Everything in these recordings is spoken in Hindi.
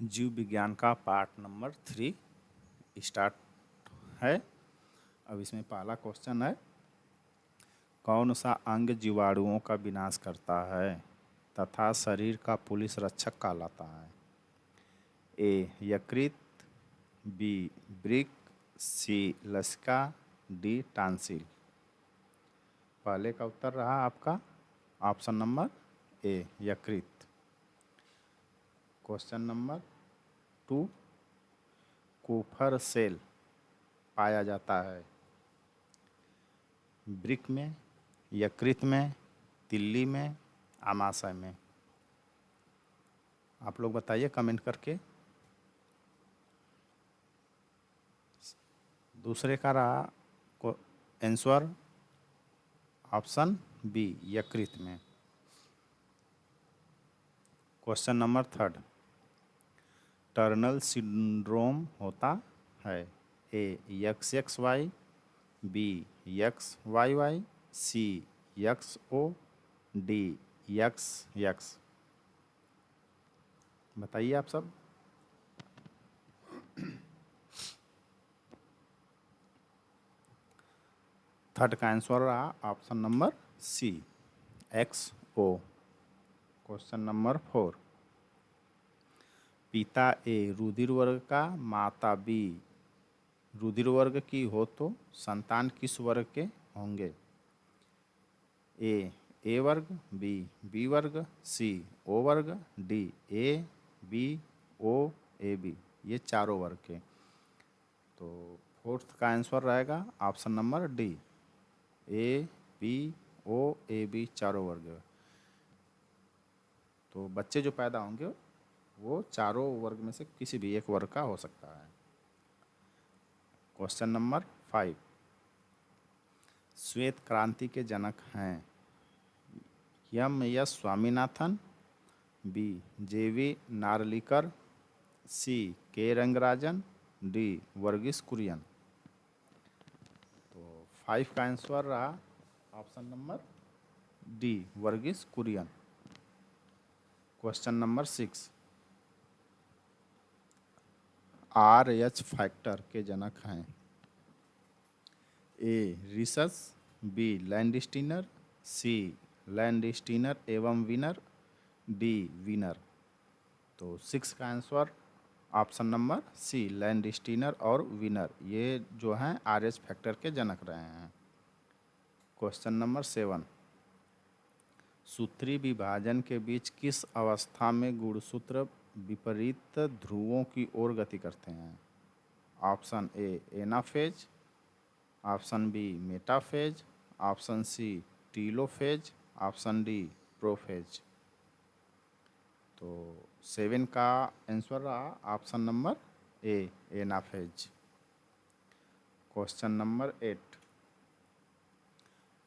जीव विज्ञान का पार्ट नंबर 3 स्टार्ट है। अब इसमें पहला क्वेश्चन है, कौन सा अंग जीवाणुओं का विनाश करता है तथा शरीर का पुलिस रक्षक कहलाता है? ए यकृत, बी वृक्क, सी लसिका, डी टांसिल। पहले का उत्तर रहा आपका ऑप्शन नंबर ए यकृत। क्वेश्चन नंबर 2, कुफर सेल पाया जाता है वृक्क में, यकृत में, तिल्ली में, आमाशय में। आप लोग बताइए कमेंट करके। दूसरे का रहा आंसर ऑप्शन बी यकृत में। क्वेश्चन नंबर 3, टर्नल सिंड्रोम होता है A XXY, B XYY, C XO, D XX। बताइए आप सब। थर्ड का आंसर रहा option number C XO। Question number 4, पिता ए रुधिर वर्ग का, माता बी रुधिर वर्ग की हो तो संतान किस वर्ग के होंगे? ए वर्ग, बी बी वर्ग, सी ओ वर्ग, D A B O A B. ये चारों वर्ग के। तो फोर्थ का आंसर रहेगा option number D A B O A B, चारों वर्ग। तो बच्चे जो पैदा होंगे वो चारों वर्ग में से किसी भी एक वर्ग का हो सकता है। क्वेश्चन नंबर 5, श्वेत क्रांति के जनक हैं एस स्वामीनाथन, बी जेवी नार्लिकर, सी के रंगराजन, डी वर्गीस कुरियन। तो 5 का आंसर रहा option number D Verghese Kurien. Question number 6, RH factor के जनक हैं A Rhesus, B Landsteiner, C Landsteiner एवं विनर, डी विनर। तो 6 का answer option number C Landsteiner और विनर, ये जो हैं RH फैक्टर के जनक रहे हैं। क्वेश्चन नंबर 7, सूत्री विभाजन के बीच किस अवस्था में गुणसूत्र विपरीत ध्रुवों की ओर गति करते हैं? Option A anaphase, option B metaphase, option C telophase, option D prophase. तो 7 का आंसर रहा option number A anaphase. Question number 8,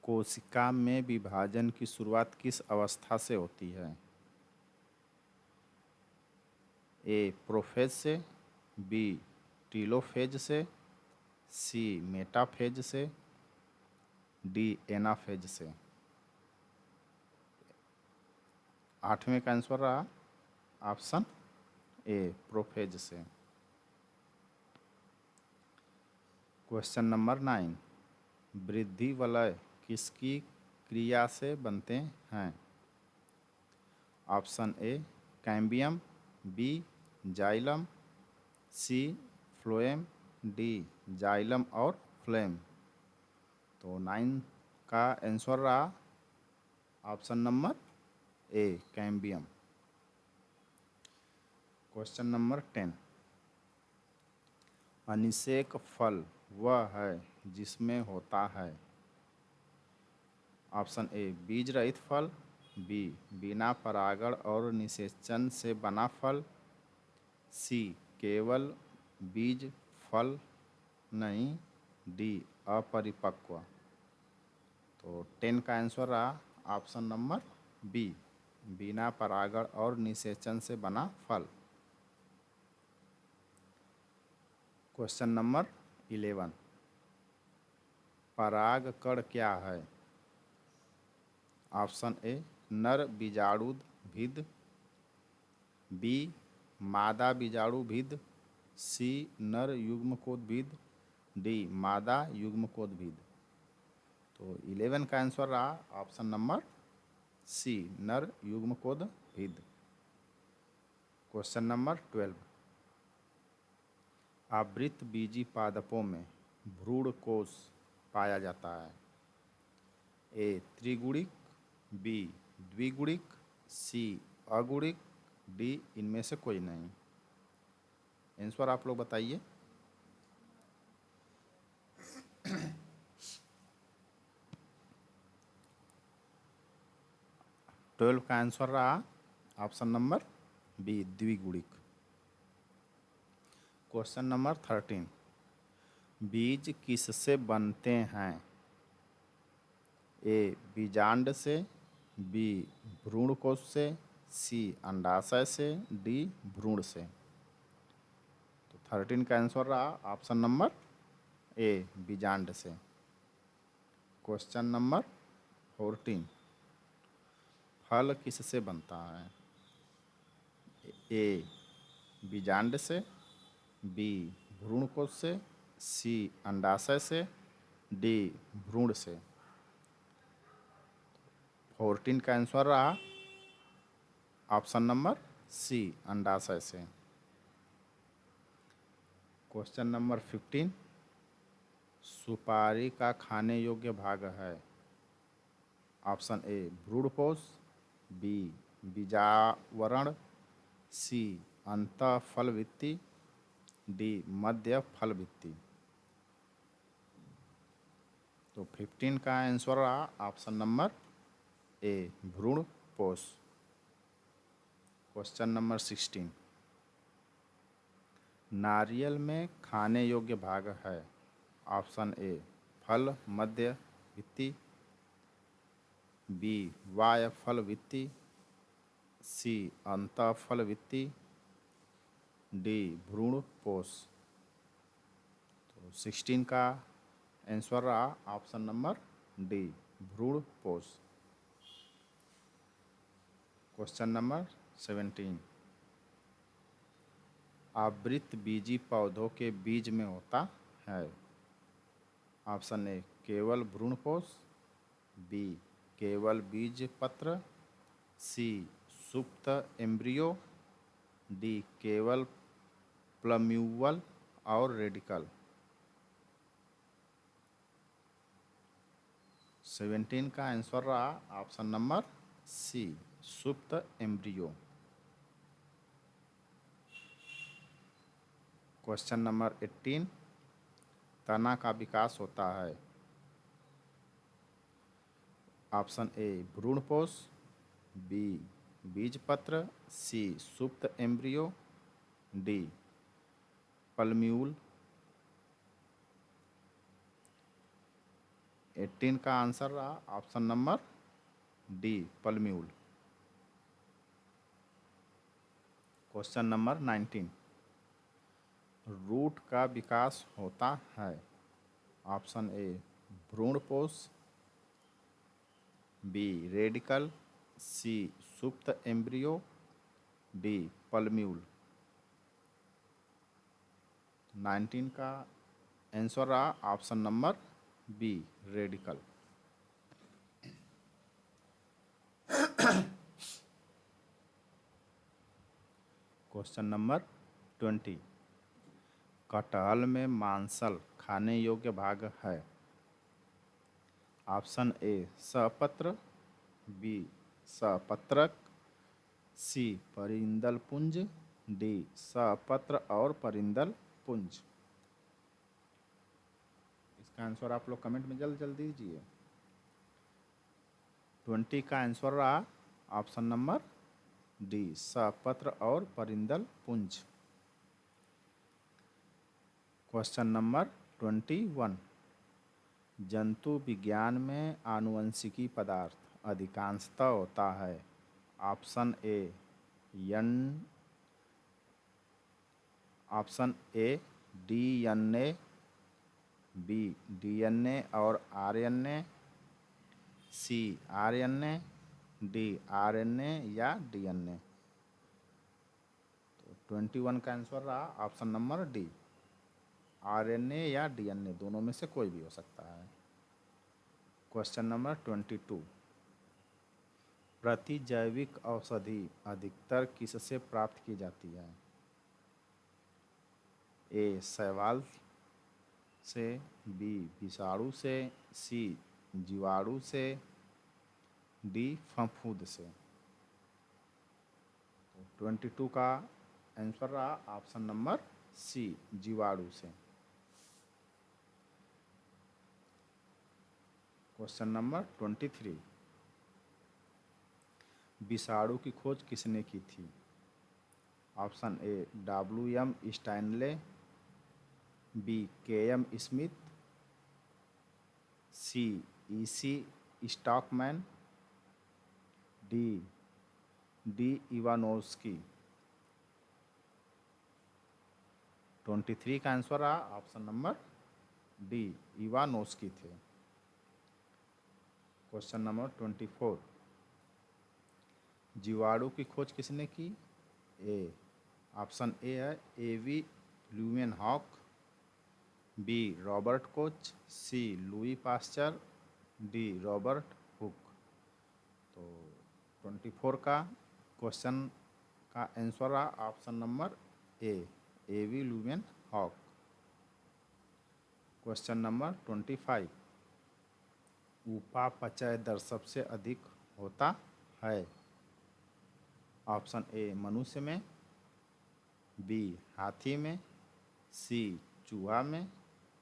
कोशिका में विभाजन की शुरुआत किस अवस्था से होती है? ए प्रोफेज से, बी टीलोफेज से, सी मेटाफेज से, डी एनाफेज से। 8वें का आंसर रहा ऑप्शन ए प्रोफेज से। क्वेश्चन नंबर 9, वृद्धि वलय किसकी क्रिया से बनते हैं? Option A cambium, B xylem, C phloem, D xylem और फ्लेम। तो 9 का आंसर रहा option number A cambium. Question number 10, अनिषेक फल वह है जिसमें होता है? ऑप्शन ए बीज रहित फल, बी बिना परागण और निषेचन से बना फल, सी केवल बीज फल नहीं, डी अपरिपक्व। तो 10 का आंसर रहा ऑप्शन नंबर बी बिना परागण और निषेचन से बना फल। क्वेश्चन नंबर 11, परागकण क्या है? ऑप्शन ए नर बीजाणुभिद, बी मादा बीजाणुभिद, सी नर युग्मकोद्भिद, डी मादा युग्मकोद्भिद। तो 11 का आंसर रहा ऑप्शन नंबर सी नर युग्मकोद्भिद। क्वेश्चन नंबर 12, आवृत बीजी पादपों में भ्रूण कोश पाया जाता है। ए त्रिगुणिक, बी द्विगुणिक, सी अगुणिक, डी इनमें से कोई नहीं। आंसर आप लोग बताइए। 12 का आंसर रहा ऑप्शन नंबर बी द्विगुणिक। क्वेश्चन नंबर 13, बीज किससे बनते हैं? ए बीजांड से, बी भ्रूण कोश से, सी अंडाशय से, डी भ्रूण से। तो 13 का आंसर रहा ऑप्शन नंबर ए बीजांड से। क्वेश्चन नंबर 14, फल किससे बनता है? ए बीजांड से, बी भ्रूण कोश से, सी अंडाशय से, डी भ्रूण से। 14 का आंसर रहा ऑप्शन नंबर सी अंडाशय से। क्वेश्चन नंबर 15, सुपारी का खाने योग्य भाग है। ऑप्शन ए भ्रूणपोष, बी बीजावरण, सी अंतःफलभित्ति, डी मध्य फलभित्ति। तो 15 का आंसर रहा ऑप्शन नंबर ए भ्रूणपोष। क्वेश्चन नंबर 16, नारियल में खाने योग्य भाग है। ऑप्शन ए फल मध्य भित्ति, बी वाय फल भित्ति, सी अंतःफल भित्ति, डी भ्रूण पोष। तो 16 का आंसर रहा ऑप्शन नंबर डी भ्रूण पोष। क्वेश्चन नंबर 17, आवृत बीजी पौधों के बीज में होता है। ऑप्शन ए केवल भ्रूणपोष, बी केवल बीज पत्र, सी सुप्त एम्ब्रियो, डी केवल प्लम्यूवल और रेडिकल। 17 का आंसर रहा ऑप्शन नंबर सी सुप्त एम्ब्रियो। क्वेश्चन नंबर 18, तना का विकास होता है। ऑप्शन ए भ्रूणपोष, बी बीजपत्र, सी सुप्त एम्ब्रियो, डी पल्म्यूल। 18 का आंसर रहा ऑप्शन नंबर डी पल्म्यूल। क्वेश्चन नंबर 19, रूट का विकास होता है। ऑप्शन ए भ्रूणपोष, बी रेडिकल, सी सुप्त एम्ब्रियो, डी पल्म्यूल। 19 का आंसर रहा option number B radical. Question number 20, कटहल में मांसल खाने योग्य भाग है। ऑप्शन ए सपत्र, बी सपत्रक, सी परिंदल पुंज, डी सपत्र और परिंदल पुंज। इसका आंसर आप लोग कमेंट में जल्द जल्दी दीजिए। 20 का आंसर रहा ऑप्शन नंबर डी सपत्र और परिंदल पुंज। क्वेश्चन नंबर 21, जंतु विज्ञान में आनुवंशिकी पदार्थ अधिकांशतः होता है। Option A N, option A DNA, B DNA और RNA, C RNA, D RNA या डीएनए। तो 21 का आंसर रहा ऑप्शन नंबर डी, आरएनए या डीएनए दोनों में से कोई भी हो सकता है। क्वेश्चन नंबर 22, प्रतिजैविक औषधि अधिकतर किससे प्राप्त की जाती है? ए शैवाल से, बी विषाणु से, सी जीवाणु से, डी फफूंद से। 22 का आंसर रहा ऑप्शन नंबर सी, जीवाणु से। क्वेश्चन नंबर 23, विषाणु की खोज किसने की थी? Option A W.M. Stanley, B K.M. Smith, C E.C. Stockman, D Ivanowski. 23 का आंसर रहा ऑप्शन नंबर डी, इवानोस्की थे। क्वेश्चन नंबर 24, जीवाणु की खोज किसने की? ए ऑप्शन ए है A.V. Leeuwenhoek, B Robert Koch, C Louis Pasteur, D Robert Hooke. तो 24 का क्वेश्चन का आंसर रहा option number A, A.V. Leeuwenhoek. Question number 25, उपापचय दर सबसे अधिक होता है? ऑप्शन ए मनुष्य में, बी हाथी में, सी चूहा में,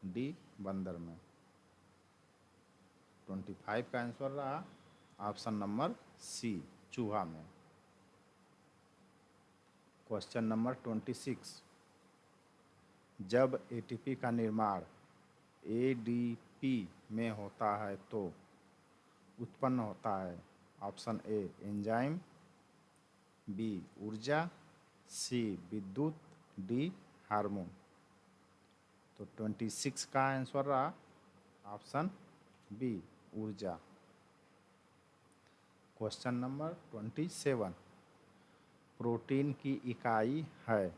डी बंदर में। 25 का आंसर रहा ऑप्शन नंबर सी, चूहा में। क्वेश्चन नंबर 26, जब एटीपी का निर्माण एडीपी में होता है तो उत्पन्न होता है? ऑप्शन ए एंजाइम, बी ऊर्जा, सी विद्युत, डी हार्मोन। तो 26 का आंसर रहा ऑप्शन बी, ऊर्जा। क्वेश्चन नंबर 27, प्रोटीन की इकाई है?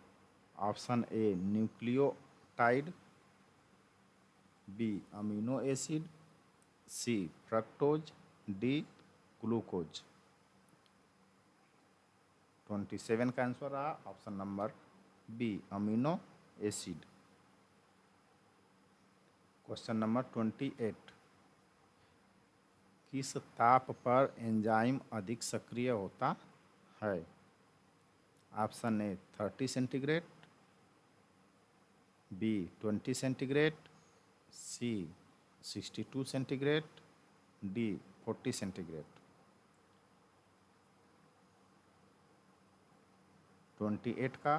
Option A nucleotide, B amino acid, C fructose, D glucose. 27 का आंसर रहा option number B, amino acid. Question number 28, किस ताप पर एंजाइम अधिक सक्रिय होता है? Option A 30 centigrade, B 20 centigrade, C 62 centigrade, D 40 centigrade. 28 का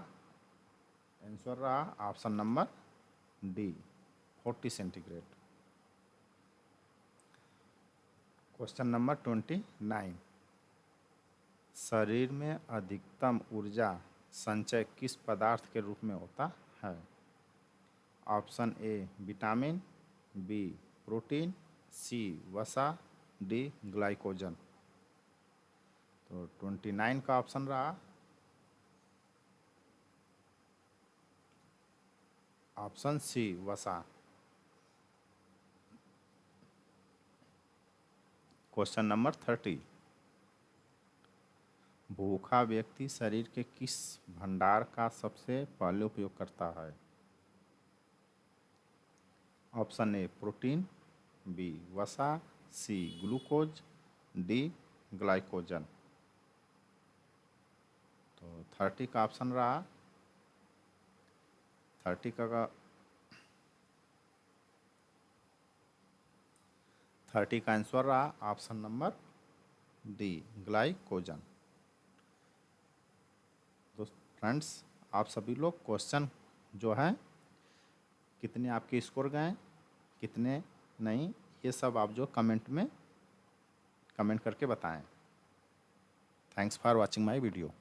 आंसर रहा option number D, 40 centigrade. Question number 29, शरीर में अधिकतम ऊर्जा संचय किस पदार्थ के रूप में होता है? Option A vitamin, B protein, C वसा, डी ग्लाइकोजन। तो 29 का ऑप्शन रहा ऑप्शन सी, वसा। क्वेश्चन नंबर 30, भूखा व्यक्ति शरीर के किस भंडार का सबसे पहले उपयोग करता है? ऑप्शन ए प्रोटीन, बी वसा, सी ग्लूकोज, डी ग्लाइकोजन। तो 30 का ऑप्शन रहा 30 का आंसर रहा ऑप्शन नंबर डी, ग्लाइकोजन। तो फ्रेंड्स, आप सभी लोग क्वेश्चन जो है कितने आपके स्कोर गए, कितने नहीं, ये सब आप जो कमेंट में कमेंट करके बताएं। Thanks for watching my video.